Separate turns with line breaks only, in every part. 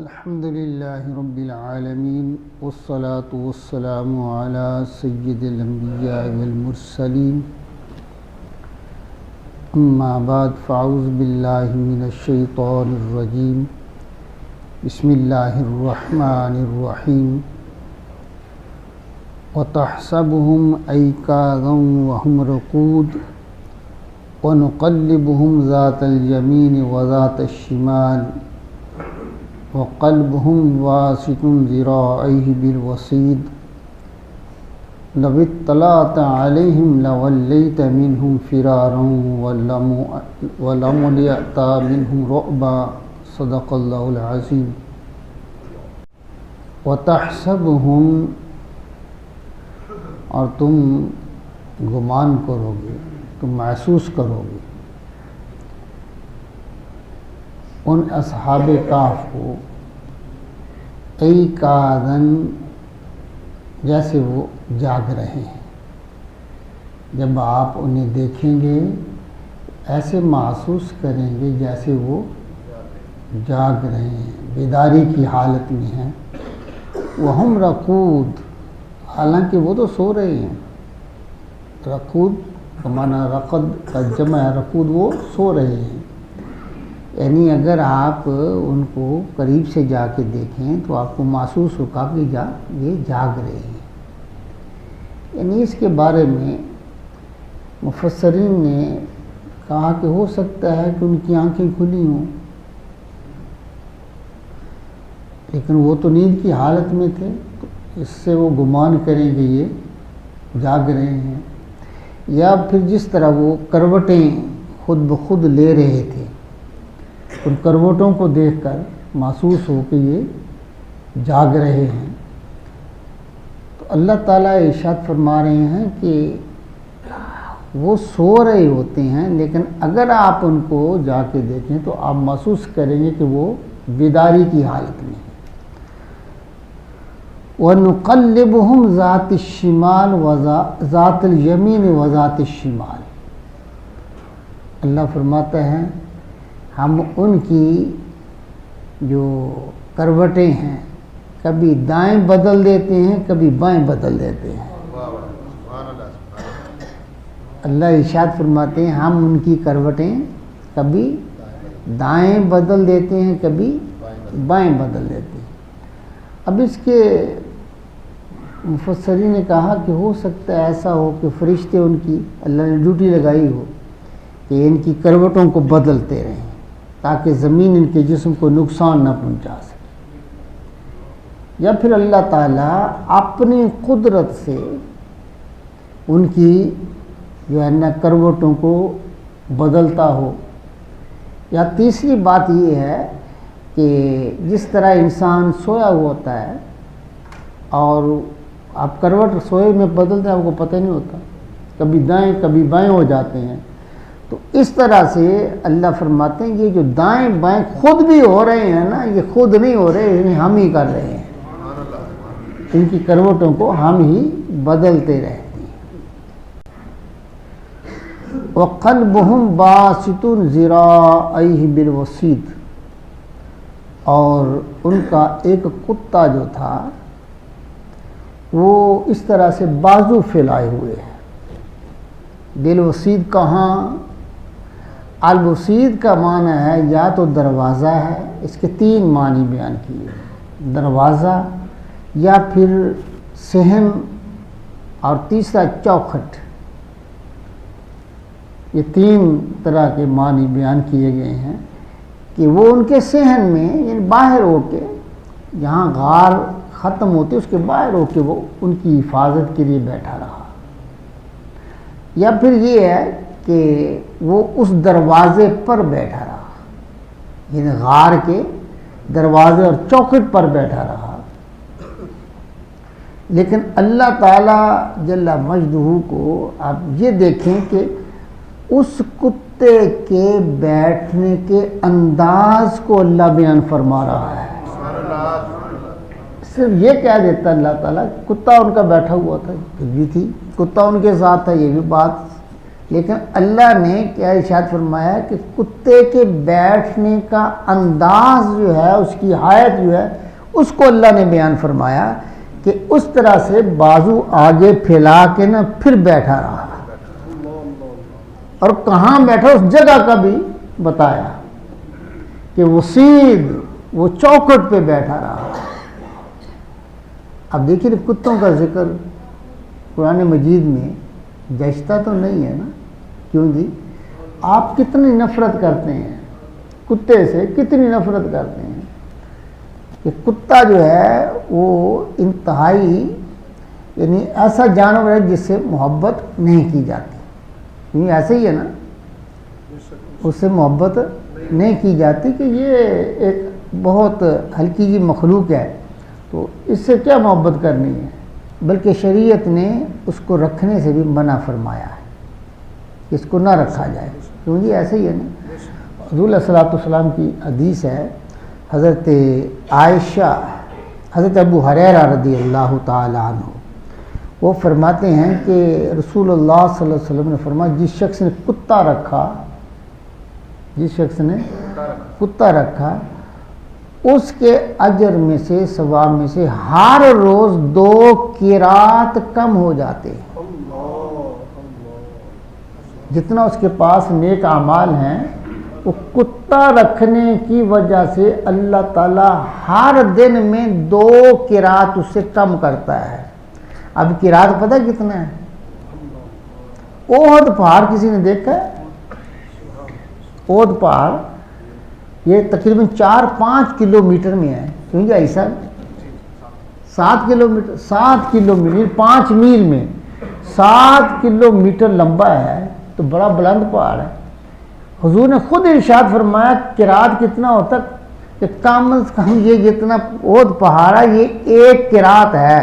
الحمد للہ رب العالمین والصلاة والسلام علی سید الانبیاء والمرسلین اما بعد فاعوذ باللہ من الشیطان الرجیم بسم اللہ الرحمن الرحیم وتحسبهم ایقاظا وهم رقود ونقلبهم ذات اليمین وذات الشمال وقلبهم باسط ذراعيه بالوصيد لو اطلعت عليهم لوليت منهم فرارا ولملئت منهم رعبا صدق الله العظيم. وتحسبهم، اور تم گمان کرو گے، تم محسوس کرو گے ان اصحاب کہف کو ایقاظاً، جیسے وہ جاگ رہے ہیں. جب آپ انہیں دیکھیں گے ایسے محسوس کریں گے جیسے وہ جاگ رہے ہیں، بیداری کی حالت میں ہیں. وہم رقود، حالانکہ وہ تو سو رہے ہیں. رقود بمعنی رقد کا جمع ہے، رقود وہ سو رہے ہیں. یعنی اگر آپ ان کو قریب سے جا کے دیکھیں تو آپ کو محسوس ہوگا کہ یہ جاگ رہے ہیں. یعنی اس کے بارے میں مفسرین نے کہا کہ ہو سکتا ہے کہ ان کی آنکھیں کھلی ہوں، لیکن وہ تو نیند کی حالت میں تھے، تو اس سے وہ گمان کریں کہ یہ جاگ رہے ہیں. یا پھر جس طرح وہ کروٹیں خود بخود لے رہے تھے، ان کروٹوں کو دیکھ کر محسوس ہو کہ یہ جاگ رہے ہیں. تو اللہ تعالیٰ ارشاد فرما رہے ہیں کہ وہ سو رہے ہوتے ہیں، لیکن اگر آپ ان کو جا کے دیکھیں تو آپ محسوس کریں گے کہ وہ بیداری کی حالت میں ہیں. وَنُقَلِّبُهُمْ ذَاتِ الشِّمَالِ ذات الیمین وذات الشمال. اللہ فرماتا ہے ہم ان کی جو کروٹیں ہیں کبھی دائیں بدل دیتے ہیں، کبھی بائیں بدل دیتے ہیں. اللہ ارشاد فرماتے ہیں ہم ان کی کروٹیں کبھی دائیں بدل دیتے ہیں، کبھی بائیں بدل دیتے ہیں. اب اس کے مفسرین نے کہا کہ ہو سکتا ہے ایسا ہو کہ فرشتے ان کی اللہ نے ڈیوٹی لگائی ہو کہ ان کی کروٹوں کو بدلتے رہیں تاکہ زمین ان کے جسم کو نقصان نہ پہنچا سکے. یا پھر اللہ تعالیٰ اپنی قدرت سے ان کی جو ہے نا کروٹوں کو بدلتا ہو. یا تیسری بات یہ ہے کہ جس طرح انسان سویا ہوا ہوتا ہے اور آپ کروٹ سوئے میں بدلتے ہیں، آپ کو پتہ نہیں ہوتا، کبھی دائیں کبھی بائیں ہو جاتے ہیں. تو اس طرح سے اللہ فرماتے ہیں یہ جو دائیں بائیں خود بھی ہو رہے ہیں نا، یہ خود نہیں ہو رہے، انہیں ہم ہی کر رہے ہیں. ان کی کروٹوں کو ہم ہی بدلتے رہتے ہیں. وَقَلْبُهُمْ بَاسِطٌ ذِرَاعَيْهِ بِالْوَصِيدِ، اور ان کا ایک کتا جو تھا وہ اس طرح سے بازو پھیلائے ہوئے ہیں. بالوصید کہاں؟ الوصید کا معنی ہے یا تو دروازہ ہے، اس کے تین معنی بیان کیے، دروازہ یا پھر صحن اور تیسرا چوکھٹ. یہ تین طرح کے معنی بیان کیے گئے ہیں کہ وہ ان کے صحن میں یعنی باہر ہو کے، جہاں غار ختم ہوتے اس کے باہر ہو کے وہ ان کی حفاظت کے لیے بیٹھا رہا. یا پھر یہ ہے کہ وہ اس دروازے پر بیٹھا رہا، یعنی غار کے دروازے اور چوکھٹ پر بیٹھا رہا. لیکن اللہ تعالیٰ جل مجدہ کو آپ یہ دیکھیں کہ اس کتے کے بیٹھنے کے انداز کو اللہ بیان فرما رہا ہے. صرف یہ کہہ دیتا اللہ تعالیٰ، کتا ان کا بیٹھا ہوا تھا، بھی تھی، کتا ان کے ساتھ تھا، یہ بھی بات لیکن اللہ نے کیا ارشاد فرمایا کہ کتے کے بیٹھنے کا انداز جو ہے، اس کی حالت جو ہے، اس کو اللہ نے بیان فرمایا کہ اس طرح سے بازو آگے پھیلا کے نا پھر بیٹھا رہا، اور کہاں بیٹھا اس جگہ کا بھی بتایا کہ وہ سیدھ وہ چوکھٹ پہ بیٹھا رہا۔ اب دیکھیے کتوں کا ذکر قرآن مجید میں جچتا تو نہیں ہے نا، کیوں جی؟ آپ کتنی نفرت کرتے ہیں کتے سے، کتنی نفرت کرتے ہیں کہ کتا جو ہے وہ انتہائی یعنی ایسا جانور ہے جس سے محبت نہیں کی جاتی، کیوں ایسے ہی ہے نا، اس سے محبت نہیں کی جاتی کہ یہ ایک بہت ہلکی جی مخلوق ہے، تو اس سے کیا محبت کرنی ہے، بلکہ شریعت نے اس کو رکھنے سے بھی منع فرمایا ہے کہ اس کو نہ رکھا جائے، کیوں جی ایسے ہی ہے نا۔ حضور علیہ الصلوۃ والسلام کی حدیث ہے، حضرت عائشہ، حضرت ابو ہریرہ رضی اللہ تعالی عنہ وہ فرماتے ہیں کہ رسول اللہ صلی اللہ علیہ وسلم نے فرمایا جس شخص نے کتا رکھا اس کے اجر میں سے، ثواب میں سے ہر روز 2 قرات کم ہو جاتے ہیں۔ جتنا اس کے پاس نیک اعمال ہیں وہ کتا رکھنے کی وجہ سے اللہ تعالیٰ ہر دن میں 2 قرات اس سے کم کرتا ہے۔ اب قرات پتہ کتنا ہے؟ احد پہاڑ کسی نے دیکھا ہے؟ احد پہاڑ یہ تقریباً 4-5 کلومیٹر میں ہے، کیونکہ ایسا 7 کلومیٹر 5 میل میں 7 کلومیٹر لمبا ہے، تو بڑا بلند پہاڑ ہے۔ حضور نے خود ارشاد فرمایا قرات کتنا ہوتا کہ کم از کم یہ جتنا احد پہاڑ ہے یہ 1 قرات ہے،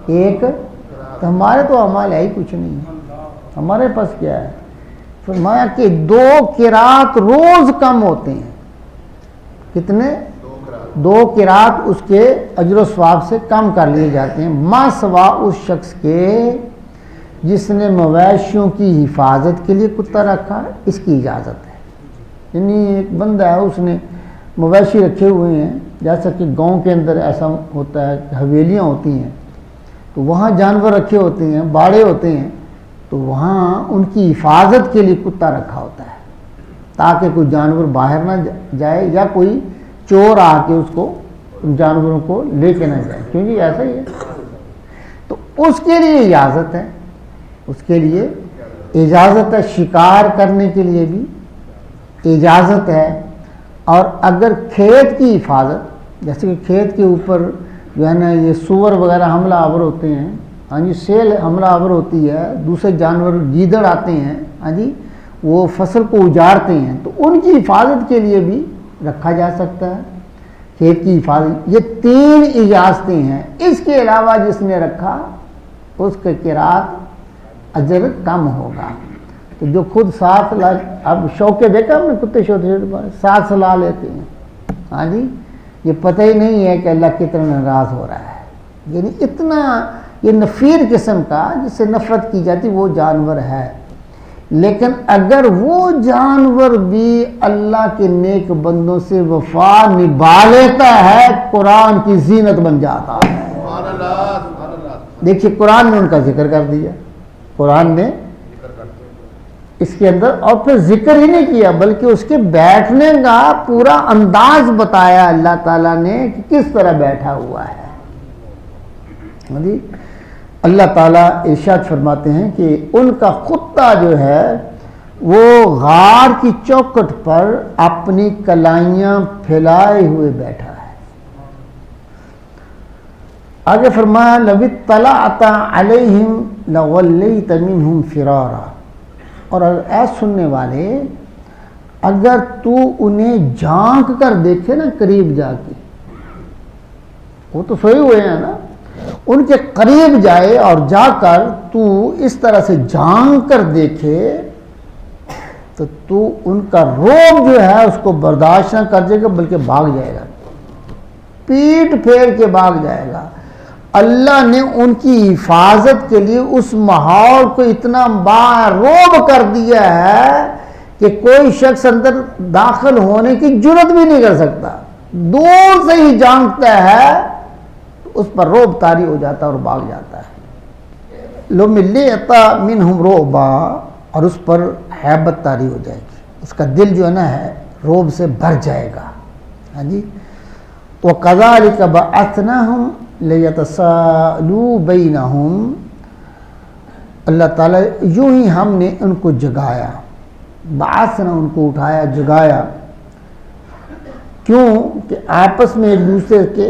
تو ہمارے تو اعمال ہے ہی کچھ نہیں ہے، ہمارے پاس کیا ہے؟ فرمایا کہ 2 قرات روز کم ہوتے ہیں۔ کتنے؟ 2 قرات اس کے اجر و ثواب سے کم کر لیے جاتے ہیں، ما سوا اس شخص کے جس نے مویشیوں کی حفاظت کے لیے کتا رکھا ہے، اس کی اجازت ہے۔ یعنی ایک بندہ ہے اس نے مویشی رکھے ہوئے ہیں، جیسا کہ گاؤں کے اندر ایسا ہوتا ہے کہ حویلیاں ہوتی ہیں تو وہاں جانور رکھے ہوتے ہیں، باڑے ہوتے ہیں، تو وہاں ان کی حفاظت کے لیے کتا رکھا ہوتا ہے تاکہ کوئی جانور باہر نہ جائے یا کوئی چور آ کے اس کو ان جانوروں کو لے کے نہ جائے، کیونکہ ایسا ہی ہے۔ تو اس کے لیے اجازت ہے، اس کے لیے اجازت ہے، شکار کرنے کے لیے بھی اجازت ہے۔ اور اگر کھیت کی حفاظت، جیسے کہ کھیت کے اوپر جو ہے نا یہ سور وغیرہ حملہ آور ہوتے ہیں، ہاں جی، سیل حملہ آور ہوتی ہے، دوسرے جانور گیدڑ آتے ہیں، ہاں جی، وہ فصل کو اجاڑتے ہیں، تو ان کی حفاظت کے لیے بھی رکھا جا سکتا ہے، کھیت کی حفاظت۔ یہ 3 اجازتیں ہیں، اس کے علاوہ جس نے رکھا اس کے قرات اجر کم ہوگا۔ تو جو خود 7 لاکھ، اب شوقے دیکھا ہم نے کتے چھوٹے 7 لا لیتے ہیں، ہاں جی، یہ پتہ ہی نہیں ہے کہ اللہ کتنا ناراض ہو رہا ہے، یعنی اتنا یہ نفیر قسم کا جس سے نفرت کی جاتی وہ جانور ہے۔ لیکن اگر وہ جانور بھی اللہ کے نیک بندوں سے وفا نبھا لیتا ہے، قرآن کی زینت بن جاتا ہے۔ دیکھیے قرآن نے ان کا ذکر کر دیا، قرآن نے اس کے اندر، اور پھر ذکر ہی نہیں کیا بلکہ اس کے بیٹھنے کا پورا انداز بتایا اللہ تعالیٰ نے کہ کس طرح بیٹھا ہوا ہے۔ اللہ تعالیٰ ارشاد فرماتے ہیں کہ ان کا کتا جو ہے وہ غار کی چوکھٹ پر اپنی کلائیاں پھیلائے ہوئے بیٹھا ہے۔ آگے فرمایا لَوِ اطَّلَعْتَ عَلَيْهِمْ لَوَلَّيْتَ مِنْهُمْ فِرَارًا، اور اے سننے والے اگر تو انہیں جھانک کر دیکھے نا، قریب جا کے، وہ تو سوئے ہوئے ہیں نا، ان کے قریب جائے اور جا کر تو اس طرح سے جھانک کر دیکھے تو تو ان کا روب جو ہے اس کو برداشت نہ کر جائے گا، بلکہ بھاگ جائے گا، پیٹ پھیر کے بھاگ جائے گا۔ اللہ نے ان کی حفاظت کے لیے اس ماحول کو اتنا باروب کر دیا ہے کہ کوئی شخص اندر داخل ہونے کی جرت بھی نہیں کر سکتا، دور سے ہی جانتا ہے اس پر روب طاری ہو جاتا ہے اور بھاگ جاتا ہے۔ لُمِلِّئَتَ مِنْهُمْ رُعْبًا، اور اس پر ہیبت طاری ہو جائے گی، اس کا دل جو ہے نا ہے روب سے بھر جائے گا۔ ہاں جی، وَكَذَلِكَ بَعَثْنَاهُمْ لِيَتَسَاءَلُوا بَيْنَهُمْ، اللہ تعالیٰ یوں ہی ہم نے ان کو جگایا، بعثنا ان کو اٹھایا جگایا، کیوں کہ آپس میں ایک دوسرے کے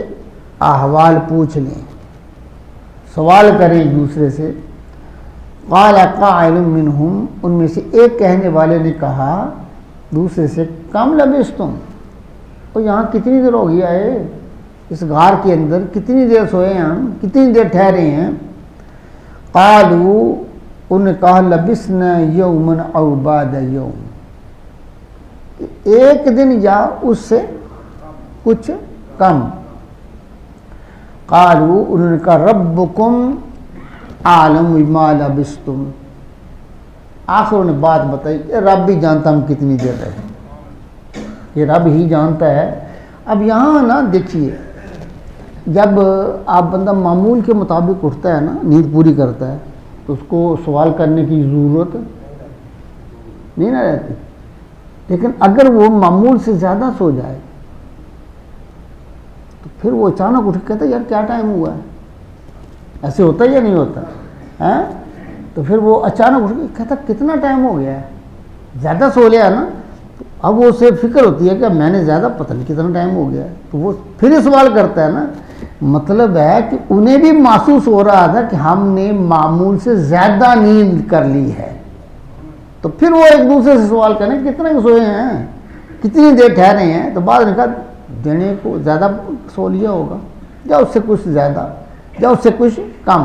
احوال پوچھ لیں، سوال کریں ایک دوسرے سے۔ قال قائل منہم، ان میں سے ایک کہنے والے نے کہا دوسرے سے، کم لبثتم، اور یہاں کتنی دیر ہو گیا ہے، اس غار کے اندر کتنی دیر سوئے ہیں ہم، کتنی دیر ٹھہرے ہیں؟ قالوا، انہوں نے کہا لبثنا یوما او بعد یوم، ایک دن یا اس سے کچھ کم۔ قالوا، انہوں نے کہا ربکم عالم بما لبثتم، آخر انہوں نے بات بتائی کہ رب بھی جانتا ہم کتنی دیر رہے، یہ رب ہی جانتا ہے۔ اب یہاں نا دیکھیے، جب آپ بندہ معمول کے مطابق اٹھتا ہے نا، نیند پوری کرتا ہے، تو اس کو سوال کرنے کی ضرورت نہیں نہ رہتی، لیکن اگر وہ معمول سے زیادہ سو جائے تو پھر وہ اچانک اٹھ کے کہتا ہے یار کیا ٹائم ہوا ہے، ایسے ہوتا ہے یا نہیں ہوتا ہے؟ تو پھر وہ اچانک اٹھ کے کہتا کتنا ٹائم ہو گیا ہے، زیادہ سو لیا نا، اب وہ اسے فکر ہوتی ہے کہ میں نے زیادہ پتہ نہیں کتنا ٹائم ہو گیا ہے، تو وہ پھر یہ سوال کرتا ہے نا، مطلب ہے کہ انہیں بھی محسوس ہو رہا تھا کہ ہم نے معمول سے زیادہ نیند کر لی ہے، تو پھر وہ ایک دوسرے سے سوال کریں کتنے سوئے ہیں، کتنی دیر ٹھہرے ہیں، تو بعد نے کہا دینے کو زیادہ سو لیا ہوگا، یا اس سے کچھ زیادہ یا اس سے کچھ کم۔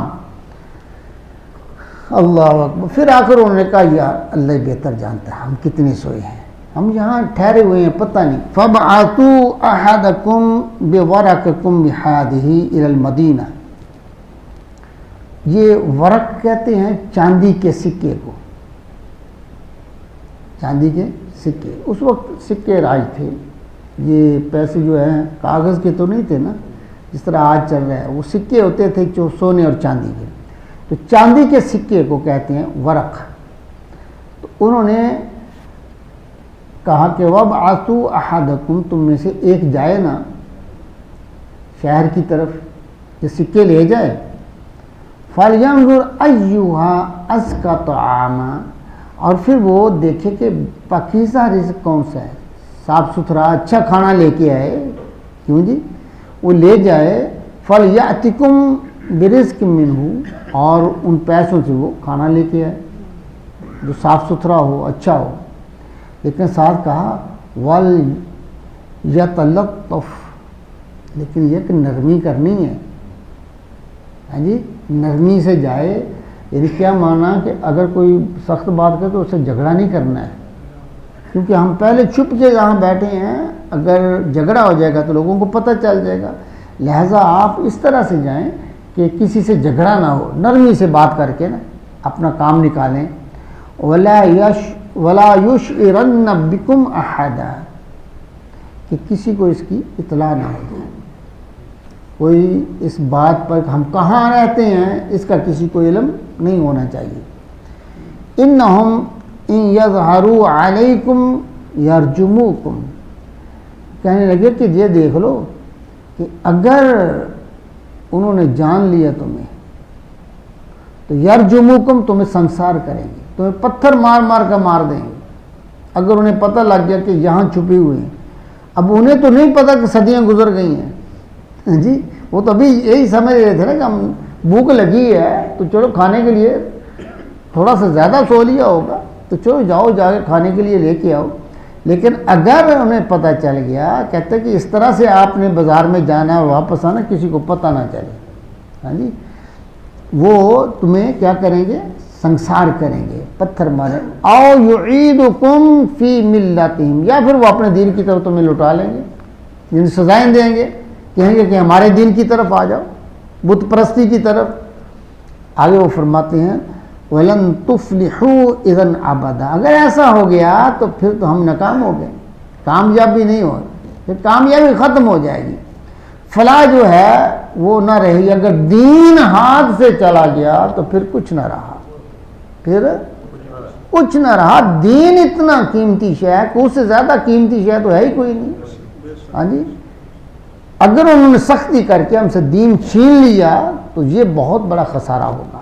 اللہ اکبر، پھر آخر انہوں نے کہا یار اللہ بہتر جانتا ہے ہم کتنے سوئے ہیں، ہم یہاں ٹھہرے ہوئے ہیں پتہ نہیں۔ فَبْعَثُوا أَحَدَكُمْ بِوَرَقِكُمْ بِهَٰذِهِ إِلَى الْمَدِينَةِ، یہ ورق کہتے ہیں چاندی کے سکے کو، چاندی کے سکے، اس وقت سکے راج تھے، یہ پیسے جو ہیں کاغذ کے تو نہیں تھے نا جس طرح آج چل رہا ہے، وہ سکے ہوتے تھے جو سونے اور چاندی کے، تو چاندی کے سکے کو کہتے ہیں ورق۔ تو انہوں نے کہا کہ وَابْعَثُوا أَحَدَكُمْ، تم میں سے ایک جائے نا شہر کی طرف، یہ سکے لے جائے، فَلْيَنْظُرْ أَيُّهَا أَزْكَىٰ طَعَامًا، اور پھر وہ دیکھے کہ پاکیزہ رزق کون سا ہے، صاف ستھرا اچھا کھانا لے کے آئے، کیوں جی وہ لے جائے، فَلْيَأْتِكُمْ بِرِزْقٍ مِّنْهُ، اور ان پیسوں سے وہ کھانا لے کے آئے جو صاف ستھرا ہو اچھا ہو، لیکن ساتھ کہا وَلْيَتَلَطَّفْ، لیکن یہ کہ نرمی کرنی ہے، ہاں جی نرمی سے جائے، یعنی کیا مانا کہ اگر کوئی سخت بات کرے تو اس سے جھگڑا نہیں کرنا ہے، کیونکہ ہم پہلے چھپ کے جہاں بیٹھے ہیں، اگر جھگڑا ہو جائے گا تو لوگوں کو پتہ چل جائے گا، لہٰذا آپ اس طرح سے جائیں کہ کسی سے جھگڑا نہ ہو، نرمی سے بات کر کے نا اپنا کام نکالیں۔ وَلَا يُشْعِرَنَّ بِكُمْ أَحَدًا، کہ کسی کو اس کی اطلاع نہ ہو جائے، کوئی اس بات پر ہم کہاں رہتے ہیں اس کا کسی کو علم نہیں ہونا چاہیے۔ إِنَّهُمْ إِن يَظْهَرُوا عَلَيْكُمْ يَرْجُمُوكُمْ، کہنے لگے کہ یہ دیکھ لو کہ اگر انہوں نے جان لیا تمہیں تو یرجموکم، تمہیں سنسار کریں گے، تمہیں پتھر مار مار کر مار دیں گے، اگر انہیں پتہ لگ گیا کہ یہاں چھپی ہوئی ہیں۔ اب انہیں تو نہیں پتہ کہ صدیاں گزر گئی ہیں جی، وہ تو ابھی یہی سمجھ رہے تھے نا کہ ہم بھوک لگی ہے تو چلو کھانے کے لیے تھوڑا سا زیادہ سو لیا ہوگا تو چلو جاؤ جا کے کھانے کے لیے لے کے آؤ، لیکن اگر انہیں پتہ چل گیا، کہتے کہ اس طرح سے آپ نے بازار میں جانا اور واپس آنا، کسی کو پتہ نہ چلے، ہاں جی وہ تمہیں کیا کریں گے، سنسار کریں گے، پتھر ماریں، او یعیدکم فی ملتہم، یا پھر وہ اپنے دین کی طرف تمہیں لوٹا لیں گے، یعنی سزائیں دیں گے، کہیں گے کہ ہمارے دین کی طرف آ جاؤ، بت پرستی کی طرف. آگے وہ فرماتے ہیں وَلَن تُفْلِحُوا اِذًا أَبَدًا، اگر ایسا ہو گیا تو پھر تو ہم ناکام ہو گئے، کامیاب بھی نہیں ہوئے، پھر کامیابی ختم ہو جائے گی. فلاح جو ہے وہ نہ رہے گی. اگر دین ہاتھ سے چلا گیا تو پھر کچھ نہ رہا، پھر کچھ نہ رہا. دین اتنا قیمتی شے ہے کہ اس سے زیادہ قیمتی شے تو ہے ہی کوئی نہیں. ہاں جی، اگر انہوں نے سختی کر کے ہم سے دین چھین لیا تو یہ بہت بڑا خسارہ ہوگا.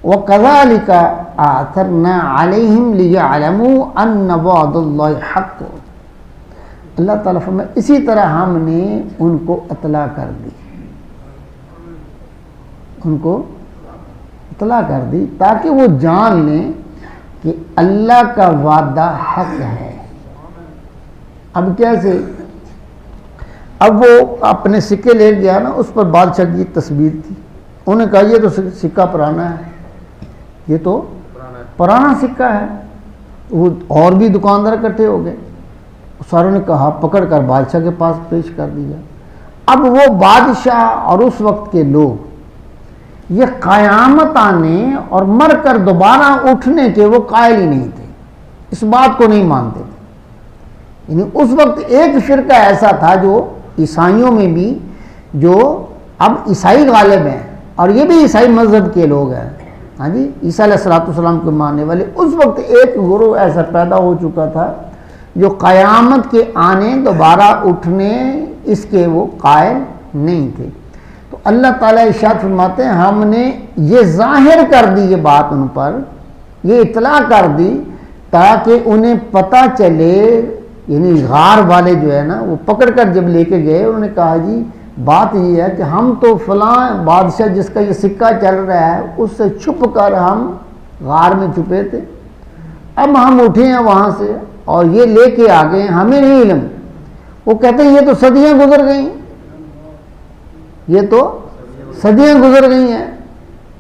وَكَذَلِكَ أَعْثَرْنَا عَلَيْهِمْ لِيَعْلَمُوا أَنَّ وَعْدَ اللَّهِ حَقٌّ. اللہ تعالیٰ فرمائے اسی طرح ہم نے ان کو اطلاع کر دی، ان کو اطلاع کر دی تاکہ وہ جان لیں کہ اللہ کا وعدہ حق ہے. اب کیسے؟ اب وہ اپنے سکے لے گیا نا، اس پر بادشاہ کی تصویر تھی. انہوں نے کہا یہ تو سکہ پرانا ہے، یہ تو پرانا سکہ ہے. وہ اور بھی دکاندار اکٹھے ہو گئے، ساروں نے کہا پکڑ کر بادشاہ کے پاس پیش کر دیا. اب وہ بادشاہ اور اس وقت کے لوگ یہ قیامت آنے اور مر کر دوبارہ اٹھنے کے وہ قائل ہی نہیں تھے، اس بات کو نہیں مانتے تھے. یعنی اس وقت ایک فرقہ ایسا تھا جو عیسائیوں میں بھی، جو اب عیسائی غالب ہیں اور یہ بھی عیسائی مذہب کے لوگ ہیں. ہاں جی، عیسیٰ علیہ السلام کو ماننے والے. اس وقت ایک گروہ ایسا پیدا ہو چکا تھا جو قیامت کے آنے دوبارہ اٹھنے اس کے وہ قائل نہیں تھے. تو اللہ تعالیٰ ارشاد فرماتے ہیں ہم نے یہ ظاہر کر دی، یہ بات ان پر یہ اطلاع کر دی تاکہ انہیں پتہ چلے. یعنی غار والے جو ہے نا وہ پکڑ کر جب لے کے گئے، انہوں نے کہا جی بات یہ ہے کہ ہم تو فلاں بادشاہ جس کا یہ سکہ چل رہا ہے اس سے چھپ کر ہم غار میں چھپے تھے، اب ہم اٹھے ہیں وہاں سے اور یہ لے کے آ گئے، ہمیں نہیں علم. وہ کہتے ہیں یہ تو صدیاں گزر گئیں، یہ تو صدیاں گزر گئی ہیں.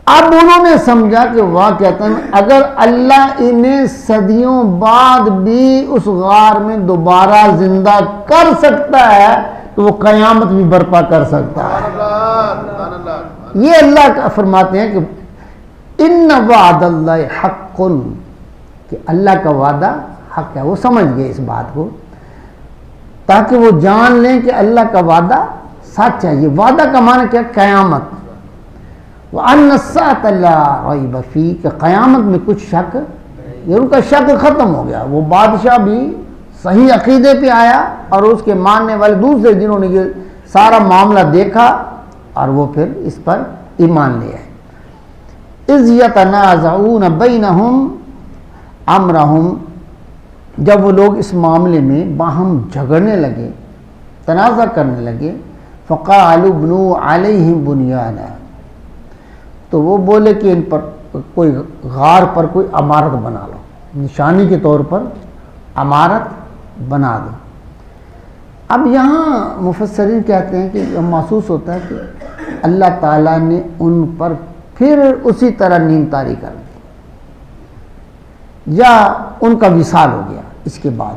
اب انہوں نے سمجھا کہ واقعتاً اگر اللہ انہیں صدیوں بعد بھی اس غار میں دوبارہ زندہ کر سکتا ہے تو وہ قیامت بھی برپا کر سکتا ہے. یہ اللہ کا فرماتے ہیں کہ ان وعد اللہ حق، کہ اللہ کا وعدہ حق ہے. وہ سمجھ گئے اس بات کو تاکہ وہ جان لیں کہ اللہ کا وعدہ سچ ہے. یہ وعدہ کا معنی کیا؟ قیامت. وَأَنَّ السَّاعَةَ لَا رَيْبَ فِيهَا، کہ قیامت میں کچھ شک، یہ ان کا شک ختم ہو گیا. وہ بادشاہ بھی صحیح عقیدے پہ آیا اور اس کے ماننے والے دوسرے جنہوں نے یہ سارا معاملہ دیکھا اور وہ پھر اس پر ایمان لے آئے. اِذْ يَتَنَازَعُونَ بَيْنَهُمْ أَمْرَهُمْ، جب وہ لوگ اس معاملے میں باہم جھگڑنے لگے، تنازع کرنے لگے. فَقَالُوا ابْنُوا عَلَيْهِمْ بُنْيَانًا، تو وہ بولے کہ ان پر کوئی غار پر کوئی عمارت بنا لو، نشانی کے طور پر عمارت بنا دو. اب یہاں مفسرین کہتے ہیں کہ محسوس ہوتا ہے کہ اللہ تعالیٰ نے ان پر پھر اسی طرح نیند طاری کر دی یا ان کا وصال ہو گیا. اس کے بعد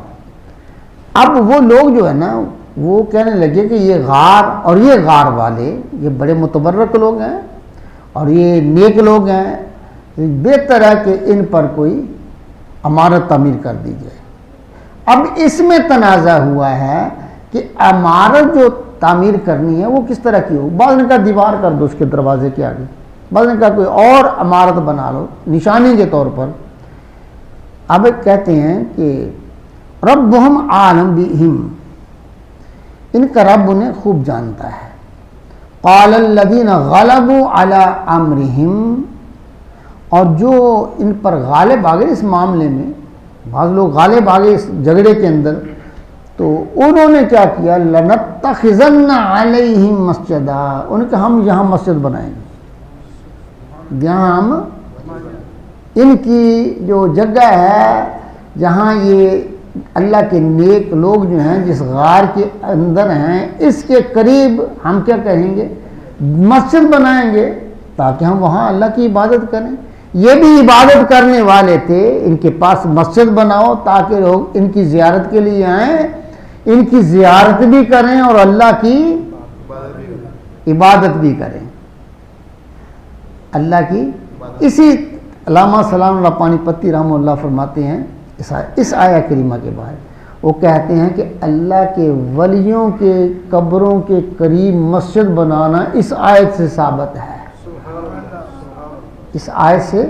اب وہ لوگ جو ہے نا وہ کہنے لگے کہ یہ غار اور یہ غار والے یہ بڑے متبرک لوگ ہیں اور یہ نیک لوگ ہیں، بہتر ہے کہ ان پر کوئی عمارت تعمیر کر دی جائے. اب اس میں تنازع ہوا ہے کہ عمارت جو تعمیر کرنی ہے وہ کس طرح کی ہو. بعض نے کہا دیوار کر دو اس کے دروازے کے آگے، بعض نے کہا کوئی اور عمارت بنا لو نشانی کے طور پر. اب کہتے ہیں کہ ربہم عالم بہم، ان کا رب انہیں خوب جانتا ہے. قال الذین غلبوا علی امرہم، اور جو ان پر غالب آ گئے اس معاملے میں، بعض لوگ غالب آ گئے اس جھگڑے کے اندر، تو انہوں نے کیا کیا؟ لنتخذن علیہم مسجدا، انہوں نے کہا ہم یہاں مسجد بنائیں گے، یہاں ہم ان کی جو جگہ ہے جہاں یہ اللہ کے نیک لوگ جو ہیں جس غار کے اندر ہیں اس کے قریب ہم کیا کہیں گے؟ مسجد بنائیں گے تاکہ ہم وہاں اللہ کی عبادت کریں. یہ بھی عبادت کرنے والے تھے، ان کے پاس مسجد بناؤ تاکہ لوگ ان کی زیارت کے لیے آئیں، ان کی زیارت بھی کریں اور اللہ کی عبادت بھی کریں. اللہ کی اسی علامہ سلام اللہ پانی پتی رحمہ اللہ فرماتے ہیں اس آیہ کریمہ کے بارے، وہ کہتے ہیں کہ اللہ کے ولیوں کے قبروں کے قریب مسجد بنانا اس آیت سے ثابت ہے، اس آیت سے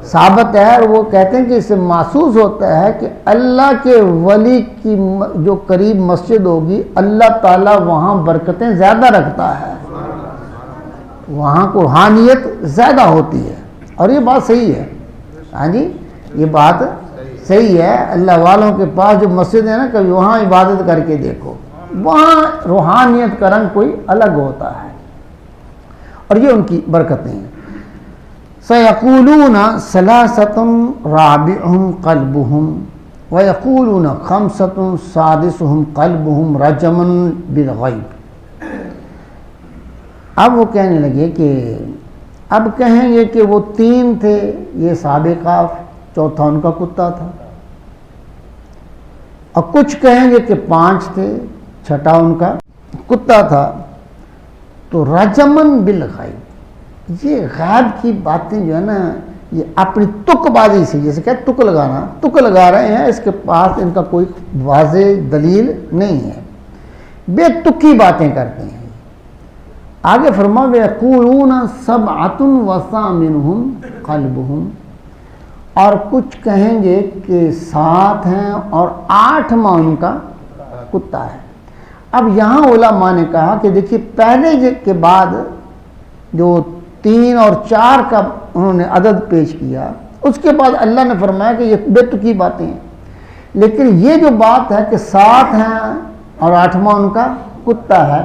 ثابت ہے، اور وہ کہتے ہیں کہ اس سے محسوس ہوتا ہے کہ اللہ کے ولی کی جو قریب مسجد ہوگی اللہ تعالیٰ وہاں برکتیں زیادہ رکھتا ہے، وہاں کو روحانیت زیادہ ہوتی ہے، اور یہ بات صحیح ہے۔ ہاں جی، یہ بات صحیح ہے، اللہ والوں کے پاس جو مسجد ہے نا، کبھی وہاں عبادت کر کے دیکھو، وہاں روحانیت کا رنگ کوئی الگ ہوتا ہے، اور یہ ان کی برکتیں ہیں۔ سَيَقُولُونَ ثَلَاثَةٌ رَابِعُهُمْ قَلْبُهُمْ وَيَقُولُونَ خَمْسَةٌ سَادِسُهُمْ قَلْبُهُمْ رَجَمًا بِالْغَيْبِ۔ اب وہ کہنے لگے کہ اب کہیں گے کہ وہ 3 تھے، یہ صحابہ کاف، چوتھا ان کا کتا تھا، اور کچھ کہیں گے کہ 5 تھے، چھٹا ان کا کتا تھا۔ تو رجمن بالغیب، یہ غیب کی باتیں جو ہے نا، یہ اپنی تک بازی سے، جیسے کہ تک لگانا، تک لگا رہے ہیں، اس کے پاس ان کا کوئی واضح دلیل نہیں ہے، بے تکی باتیں کرتے ہیں۔ آگے فرما وَيَقُولُونَ سَبْعَةٌ وَثَامِنُهُمْ قَلْبُهُمْ، اور کچھ کہیں گے کہ 7 ہیں اور 8واں ان کا کتا ہے۔ اب یہاں علماء نے کہا کہ دیکھیے پہلے کے بعد جو 3 اور 4 کا انہوں نے عدد پیش کیا، اس کے بعد اللہ نے فرمایا کہ یہ بے تکی باتیں ہیں، لیکن یہ جو بات ہے کہ 7 ہیں اور 8واں ان کا کتا ہے،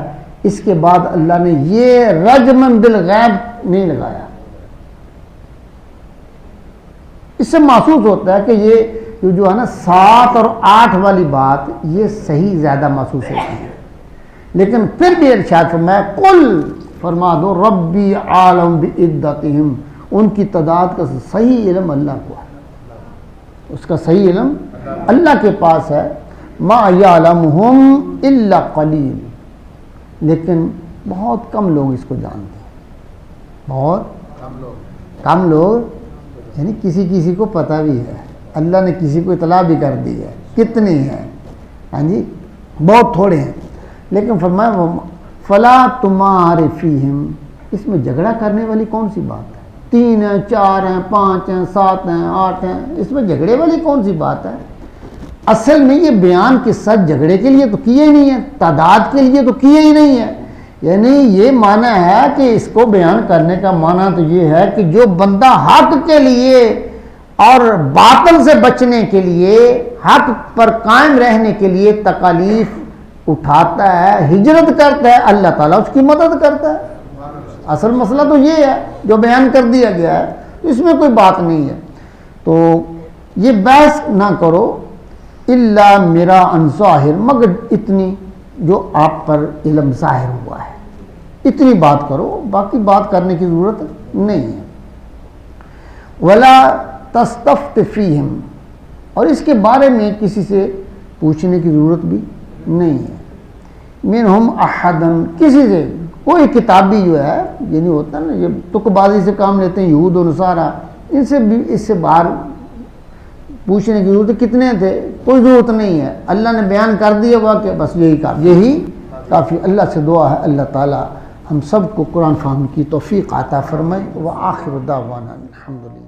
اس کے بعد اللہ نے یہ رجمن بالغیب نہیں لگایا۔ اس سے محسوس ہوتا ہے کہ یہ جو ہے نا 7 اور 8 والی بات یہ صحیح زیادہ محسوس ہوتی ہے، لیکن پھر بھی ارشاد فرمایا قل، فرما دو ربی عالم بعدتہم، ان کی تعداد کا صحیح علم اللہ کو ہے، اس کا صحیح علم اللہ کے پاس ہے، ما یعلمہم الا قلیل، لیکن بہت کم لوگ اس کو جانتے ہیں، بہت کم لوگ، یعنی کسی کو پتہ بھی ہے، اللہ نے کسی کو اطلاع بھی کر دی ہے، کتنے ہیں، ہاں جی بہت تھوڑے ہیں، لیکن فرمایا فلا تمار فیہم، اس میں جھگڑا کرنے والی کون سی بات ہے؟ 3 ہیں، 4 ہیں، 5 ہیں، 7 ہیں، 8 ہیں، اس میں جھگڑے والی کون سی بات ہے؟ اصل میں یہ بیان کے ساتھ جھگڑے کے لیے تو کیے ہی نہیں ہے، تعداد کے لیے تو کیے ہی نہیں ہے، یعنی یہ معنی ہے کہ اس کو بیان کرنے کا معنی تو یہ ہے کہ جو بندہ حق کے لیے اور باطل سے بچنے کے لیے، حق پر قائم رہنے کے لیے تکالیف اٹھاتا ہے، ہجرت کرتا ہے، اللہ تعالیٰ اس کی مدد کرتا ہے۔ اصل مسئلہ تو یہ ہے جو بیان کر دیا گیا ہے، اس میں کوئی بات نہیں ہے، تو یہ بحث نہ کرو الا میرا ان ظاہر، مگر اتنی جو آپ پر علم ظاہر ہوا ہے، اتنی بات کرو، باقی بات کرنے کی ضرورت نہیں ہے۔ ولا تستفت فیہم، اور اس کے بارے میں کسی سے پوچھنے کی ضرورت بھی نہیں ہے۔ منہم احدن، کسی سے کوئی کتابی جو ہے، یہ نہیں ہوتا نا یہ تک بازی سے کام لیتے ہیں یہود و نصارہ، ان سے بھی اس سے باہر پوچھنے کی ضرورت کتنے تھے، کوئی ضرورت نہیں ہے، اللہ نے بیان کر دیا واقعہ، بس یہی کافی۔ اللہ سے دعا ہے اللہ تعالی ہم سب کو قرآن فہم کی توفیق عطا فرمائے۔ وآخر دعوانا الحمدللہ۔